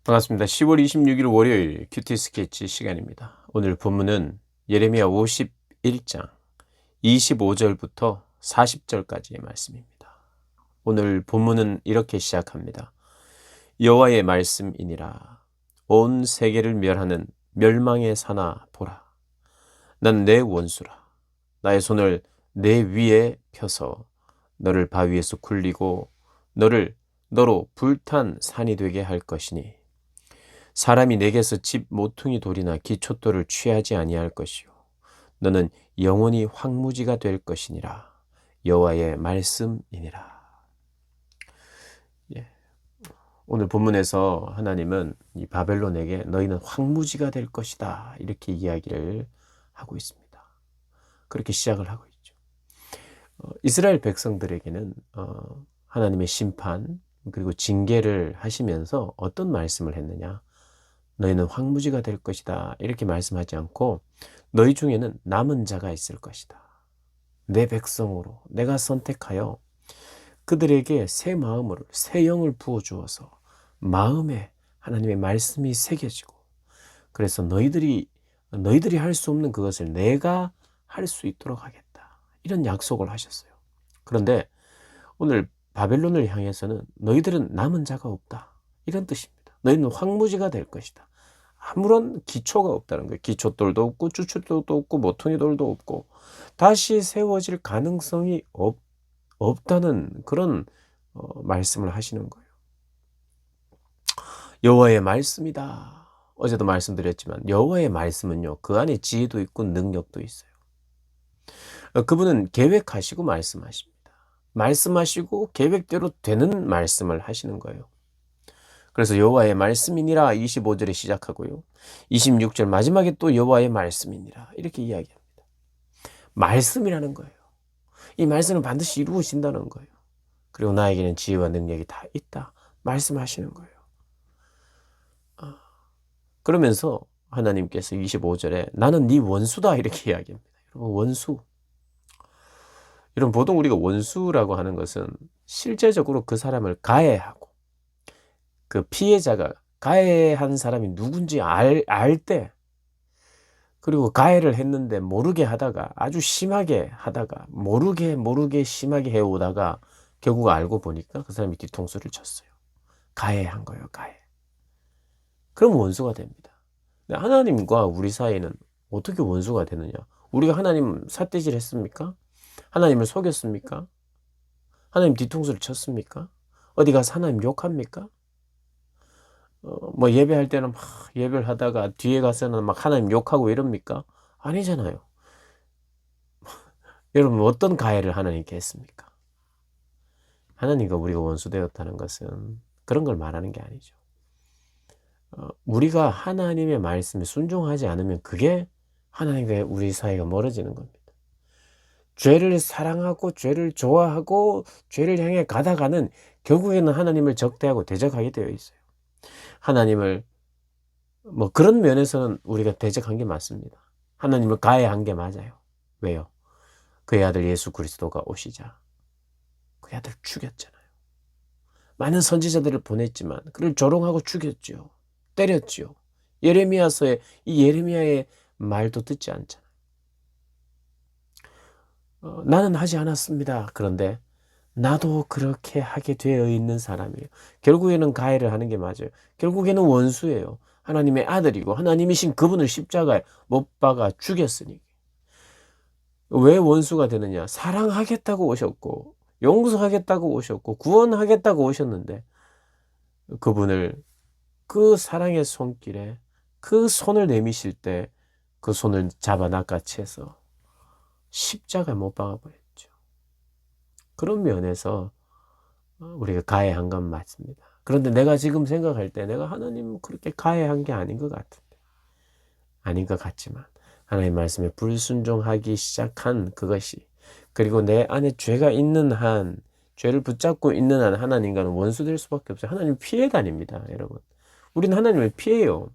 반갑습니다. 10월 26일 월요일 큐티 스케치 시간입니다. 오늘 본문은 예레미야 51장 25절부터 40절까지의 말씀입니다. 오늘 본문은 이렇게 시작합니다. 여호와의 말씀이니라. 온 세계를 멸하는 멸망의 사나 보라. 난 내 원수라. 나의 손을 내 위에 펴서 너를 바위에서 굴리고 너를 너로 불탄 산이 되게 할 것이니 사람이 내게서 집 모퉁이 돌이나 기초돌을 취하지 아니할 것이요 너는 영원히 황무지가 될 것이니라. 여호와의 말씀이니라. 예. 오늘 본문에서 하나님은 이 바벨론에게 너희는 황무지가 될 것이다 이렇게 이야기를 하고 있습니다. 그렇게 시작을 하고 있죠. 이스라엘 백성들에게는 하나님의 심판 그리고 징계를 하시면서 어떤 말씀을 했느냐, 너희는 황무지가 될 것이다 이렇게 말씀하지 않고 너희 중에는 남은 자가 있을 것이다. 내 백성으로 내가 선택하여 그들에게 새 마음을 새 영을 부어주어서 마음에 하나님의 말씀이 새겨지고 그래서 너희들이 할 수 없는 그것을 내가 할 수 있도록 하겠다 이런 약속을 하셨어요. 그런데 오늘 바벨론을 향해서는 너희들은 남은 자가 없다 이런 뜻입니다. 너희는 황무지가 될 것이다. 아무런 기초가 없다는 거예요. 기초돌도 없고 주춧돌도 없고 모퉁이돌도 없고 다시 세워질 가능성이 없다는 그런 말씀을 하시는 거예요. 여호와의 말씀이다. 어제도 말씀드렸지만 여호와의 말씀은요, 그 안에 지혜도 있고 능력도 있어요. 그분은 계획하시고 말씀하십니다. 말씀하시고 계획대로 되는 말씀을 하시는 거예요. 그래서 여호와의 말씀이니라 25절에 시작하고요. 26절 마지막에 또 여호와의 말씀이니라 이렇게 이야기합니다. 말씀이라는 거예요. 이 말씀은 반드시 이루어진다는 거예요. 그리고 나에게는 지혜와 능력이 다 있다 말씀하시는 거예요. 그러면서 하나님께서 25절에 나는 네 원수다 이렇게 이야기합니다. 여러분, 원수. 이런 보통 우리가 원수라고 하는 것은 실제적으로 그 사람을 가해하고 그 피해자가 가해한 사람이 누군지 알 때, 그리고 가해를 했는데 모르게 하다가 아주 심하게 하다가 모르게 심하게 해오다가 결국 알고 보니까 그 사람이 뒤통수를 쳤어요. 가해한 거예요, 가해. 그럼 원수가 됩니다. 근데 하나님과 우리 사이는 어떻게 원수가 되느냐? 우리가 하나님 삿대질 했습니까? 하나님을 속였습니까? 하나님 뒤통수를 쳤습니까? 어디 가서 하나님 욕합니까? 뭐 예배할 때는 막 예배를 하다가 뒤에 가서는 막 하나님 욕하고 이럽니까? 아니잖아요. 여러분, 어떤 가해를 하나님께 했습니까? 하나님과 우리가 원수되었다는 것은 그런 걸 말하는 게 아니죠. 우리가 하나님의 말씀에 순종하지 않으면 그게 하나님과 우리 사이가 멀어지는 겁니다. 죄를 사랑하고 죄를 좋아하고 죄를 향해 가다가는 결국에는 하나님을 적대하고 대적하게 되어 있어요. 하나님을 뭐 그런 면에서는 우리가 대적한 게 맞습니다. 하나님을 가해한 게 맞아요. 왜요? 그의 아들 예수 그리스도가 오시자 그의 아들 죽였잖아요. 많은 선지자들을 보냈지만 그를 조롱하고 죽였죠. 때렸죠. 예레미야서에 이 예레미야의 말도 듣지 않잖아요. 나는 하지 않았습니다. 그런데 나도 그렇게 하게 되어 있는 사람이에요. 결국에는 가해를 하는 게 맞아요. 결국에는 원수예요. 하나님의 아들이고 하나님이신 그분을 십자가에 못 박아 죽였으니. 왜 원수가 되느냐? 사랑하겠다고 오셨고 용서하겠다고 오셨고 구원하겠다고 오셨는데 그분을 그 사랑의 손길에 그 손을 내미실 때 그 손을 잡아 낚아채서 십자가에 못 박아버렸죠. 그런 면에서 우리가 가해한 건 맞습니다. 그런데 내가 지금 생각할 때 내가 하나님 그렇게 가해한 게 아닌 것 같은데, 아닌 것 같지만 하나님 말씀에 불순종하기 시작한 그것이, 그리고 내 안에 죄가 있는 한, 죄를 붙잡고 있는 한 하나님과는 원수될 수밖에 없어요. 하나님 피해 다닙니다, 여러분. 우리는 하나님을 피해요.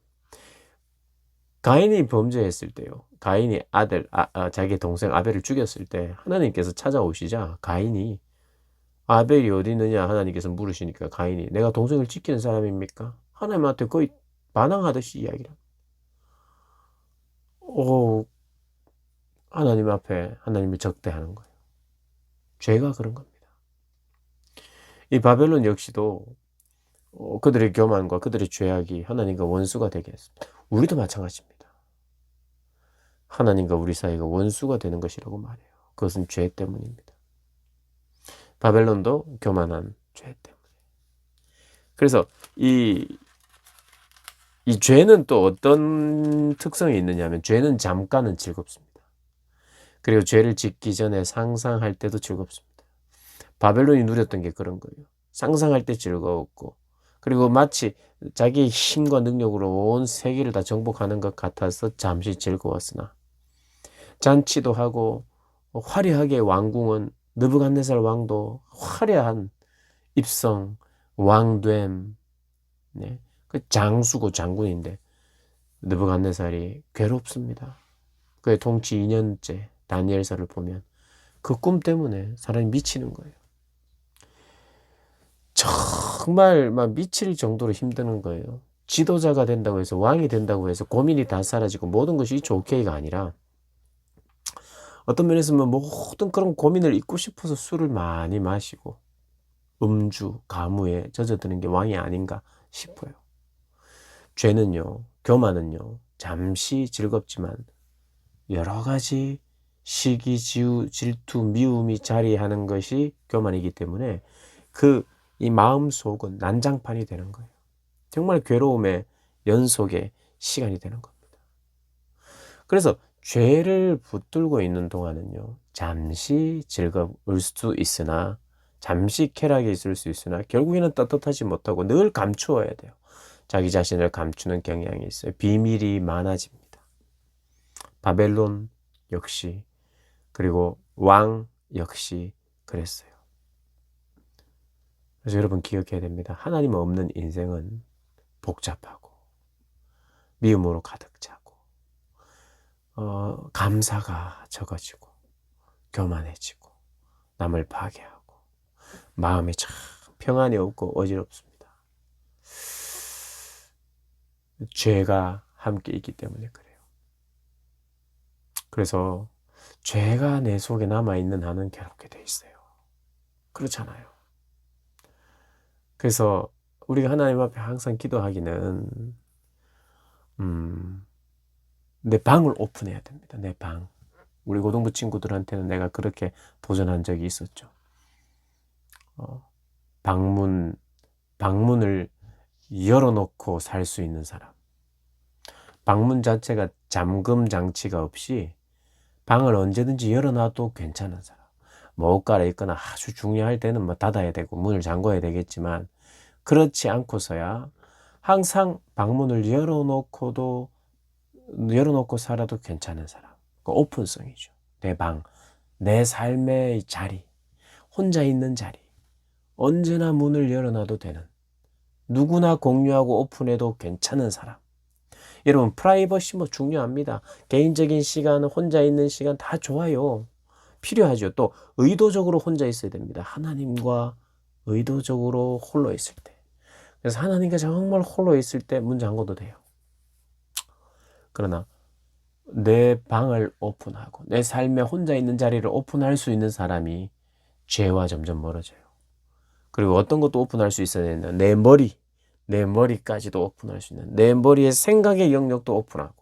가인이 범죄했을 때요, 가인이 자기 동생 아벨을 죽였을 때 하나님께서 찾아오시자 아벨이 어디 있느냐 하나님께서 물으시니까 가인이 내가 동생을 지키는 사람입니까? 하나님한테 거의 반항하듯이 이야기를 합니다. 하나님 앞에 하나님을 적대하는 거예요. 죄가 그런 겁니다. 이 바벨론 역시도 그들의 교만과 그들의 죄악이 하나님과 원수가 되게 했습니다. 우리도 마찬가지입니다. 하나님과 우리 사이가 원수가 되는 것이라고 말해요. 그것은 죄 때문입니다. 바벨론도 교만한 죄 때문에. 그래서 이 죄는 또 어떤 특성이 있느냐면, 죄는 잠깐은 즐겁습니다. 그리고 죄를 짓기 전에 상상할 때도 즐겁습니다. 바벨론이 누렸던 게 그런 거예요. 상상할 때 즐거웠고, 그리고 마치 자기의 힘과 능력으로 온 세계를 다 정복하는 것 같아서 잠시 즐거웠으나, 잔치도 하고 화려하게 왕궁은, 느부갓네살 왕도 화려한 입성, 왕됨, 네, 그 장수고 장군인데 느부갓네살이 괴롭습니다. 그의 통치 2년째 다니엘서를 보면 그 꿈 때문에 사람이 미치는 거예요. 정말 막 미칠 정도로 힘드는 거예요. 지도자가 된다고 해서, 왕이 된다고 해서 고민이 다 사라지고 모든 것이 오케이가 아니라, 어떤 면에서 모든 그런 고민을 잊고 싶어서 술을 많이 마시고 음주, 가무에 젖어드는 게 왕이 아닌가 싶어요. 죄는요, 교만은요, 잠시 즐겁지만 여러 가지 시기, 질투, 미움이 자리하는 것이 교만이기 때문에 이 마음 속은 난장판이 되는 거예요. 정말 괴로움의 연속의 시간이 되는 겁니다. 그래서 죄를 붙들고 있는 동안은요, 잠시 즐거울 수 있으나, 잠시 쾌락이 있을 수 있으나 결국에는 떳떳하지 못하고 늘 감추어야 돼요. 자기 자신을 감추는 경향이 있어요. 비밀이 많아집니다. 바벨론 역시, 그리고 왕 역시 그랬어요. 그래서 여러분 기억해야 됩니다. 하나님 없는 인생은 복잡하고 미움으로 가득 차고 감사가 적어지고 교만해지고 남을 파괴하고 마음이 참 평안이 없고 어지럽습니다. 죄가 함께 있기 때문에 그래요. 그래서 죄가 내 속에 남아있는 한은 괴롭게 돼 있어요. 그렇잖아요. 그래서 우리가 하나님 앞에 항상 기도하기는 내 방을 오픈해야 됩니다. 내 방. 우리 고등부 친구들한테는 내가 그렇게 도전한 적이 있었죠. 방문을 열어놓고 살 수 있는 사람. 방문 자체가 잠금 장치가 없이 방을 언제든지 열어놔도 괜찮은 사람. 옷 갈아입거나 아주 중요할 때는 닫아야 되고 문을 잠궈야 되겠지만, 그렇지 않고서야 항상 방문을 열어놓고 살아도 괜찮은 사람. 그 오픈성이죠. 내 방, 내 삶의 자리, 혼자 있는 자리, 언제나 문을 열어놔도 되는, 누구나 공유하고 오픈해도 괜찮은 사람. 여러분, 프라이버시 중요합니다. 개인적인 시간, 혼자 있는 시간 다 좋아요. 필요하죠. 또 의도적으로 혼자 있어야 됩니다. 하나님과 의도적으로 홀로 있을 때. 그래서 하나님과 정말 홀로 있을 때 문 잠궈도 돼요. 그러나 내 방을 오픈하고 내 삶에 혼자 있는 자리를 오픈할 수 있는 사람이 죄와 점점 멀어져요. 그리고 어떤 것도 오픈할 수 있어야 된다. 내 머리까지도 오픈할 수 있는, 내 머리의 생각의 영역도 오픈하고,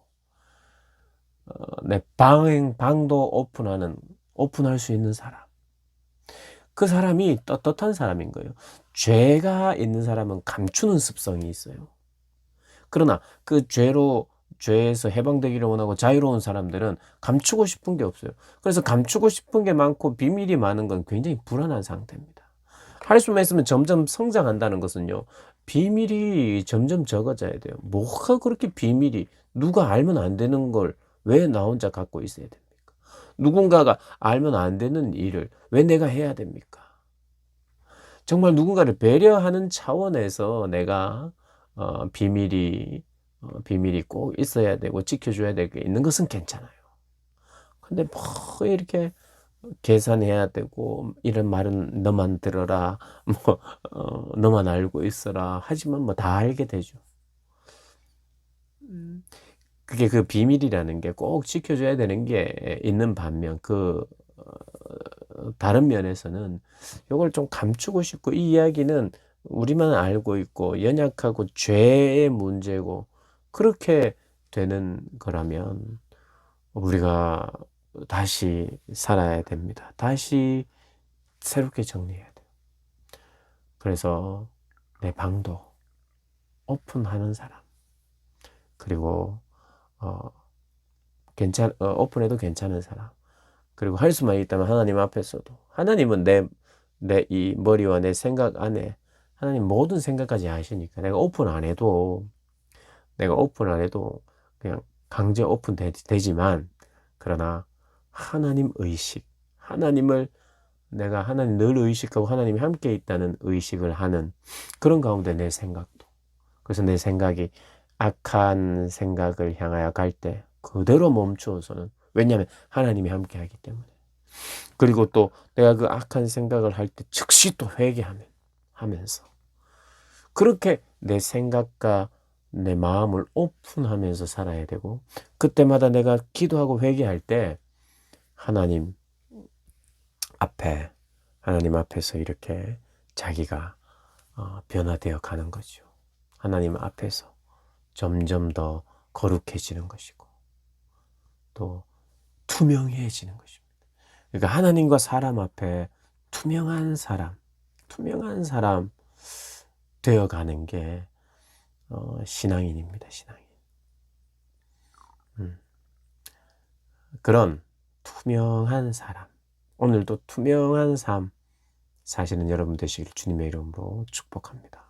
내 방도 오픈할 수 있는 사람. 그 사람이 떳떳한 사람인 거예요. 죄가 있는 사람은 감추는 습성이 있어요. 그러나 그 죄에서 해방되기를 원하고 자유로운 사람들은 감추고 싶은 게 없어요. 그래서 감추고 싶은 게 많고 비밀이 많은 건 굉장히 불안한 상태입니다. 할 수만 있으면 점점 성장한다는 것은요, 비밀이 점점 적어져야 돼요. 뭐가 그렇게 비밀이, 누가 알면 안 되는 걸 왜 나 혼자 갖고 있어야 됩니까? 누군가가 알면 안 되는 일을 왜 내가 해야 됩니까? 정말 누군가를 배려하는 차원에서 내가 비밀이 꼭 있어야 되고 지켜줘야 될 게 있는 것은 괜찮아요. 근데 뭐 이렇게 계산해야 되고, 이런 말은 너만 들어라, 너만 알고 있어라 하지만 다 알게 되죠. 그게 그 비밀이라는 게 꼭 지켜줘야 되는 게 있는 반면 다른 면에서는 요걸 좀 감추고 싶고 이 이야기는 우리만 알고 있고 연약하고 죄의 문제고 그렇게 되는 거라면 우리가 다시 살아야 됩니다. 다시 새롭게 정리해야 돼요. 그래서 내 방도 오픈하는 사람 그리고 오픈해도 괜찮은 사람 그리고 할 수만 있다면 하나님 앞에서도 하나님은 내 이 머리와 내 생각 안에 하나님 모든 생각까지 아시니까 내가 오픈 안 해도 그냥 강제 오픈 되지만 그러나 하나님 의식 내가 하나님 늘 의식하고 하나님이 함께 있다는 의식을 하는 그런 가운데 내 생각도 그래서 내 생각이 악한 생각을 향하여 갈 때 그대로 멈추어서는 왜냐하면 하나님이 함께 하기 때문에 그리고 또 내가 그 악한 생각을 할 때 즉시 또 회개하면서 그렇게 내 생각과 내 마음을 오픈하면서 살아야 되고 그때마다 내가 기도하고 회개할 때 하나님 하나님 앞에서 이렇게 자기가 변화되어 가는 거죠. 하나님 앞에서 점점 더 거룩해지는 것이고 또 투명해지는 것입니다. 그러니까 하나님과 사람 앞에 투명한 사람 되어가는 게 신앙인입니다. 신앙인. 그런 투명한 사람 오늘도 투명한 삶 사시는 여러분 되시길 주님의 이름으로 축복합니다.